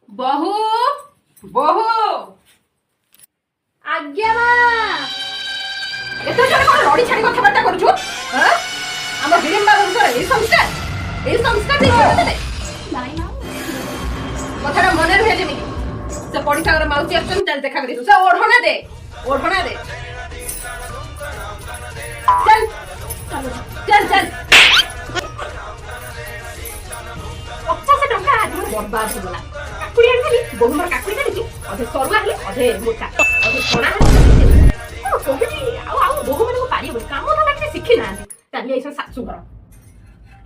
बहु बहु आज्ञा मा एत जण कोन रडी छाडी कथबार्ता करूछु हां हमर हिडिंबा वंशर ए संस्कार दे तले नाइ ना कथाटा मने रहे जेमिति से पडीसा घर माउसी आछन चल देखा करिसु से ओढणा दे चल चलो चल चल 50 टका आदमी बर्बाद हो गला काकुड़ी आनी बहु मोर काकुड़ी काटी अधे सरुआ हले अधे मोटा अधे सोना हले ओ कोहली आउ बहु मन को पारी बोल काम तो लागले सिखि ना ताली ऐसा सासु घर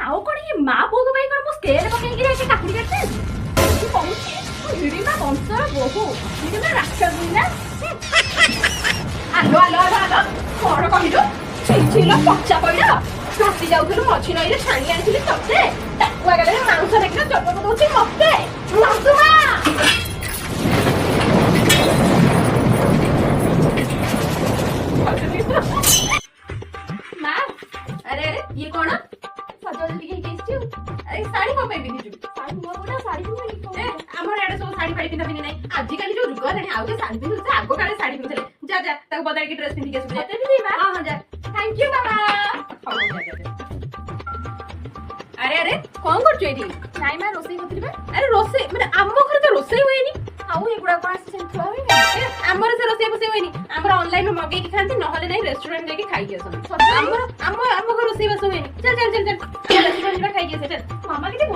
आओ कोन ये मा बोग भाई कोन मो स्केल पके गिरे से काकुड़ी काटते तू पहुंची हिडी ना बंसर बहु हिडी ना राक्षस ना आलो कोन कहिलो छिलो पच्चा पइला राती जाउथलु मछि नइले छाणी आनिथिले तते टाकुआ गाले मांस देखिना चटक दोछि मते सासुमा मा अरे अरे ये कौन सजल लिखे केस्टियो अरे साड़ी को पे बिदिजु साड़ी मोर गोटा साड़ी ए हमर एडे सब साड़ी फाड़ी पिना पिनी नै आजि काली जो जुग हेलानी आउ के साड़ी पिनु से आगो काले साड़ी पिनुले जा जा ताको बदल के ड्रेस पिनी के सुबह मते भी मा हां हां जा थैंक यू बाबा अरे अरे कोन करछु एडी नाइ मा रोसई होतली बा अरे रोसे माने आम्मो घरे तो रोसे होएनी आउ एगुडा कोन से थुआ होई हमर से रोसे बसे होएनी हमर ऑनलाइन में मगे की खांती नहले नै रेस्टोरेंट जाके खाई के हमर हमर घर रोसे बसे होएनी चल चल चल चल रेस्टोरेंट में खाई के चल मामा के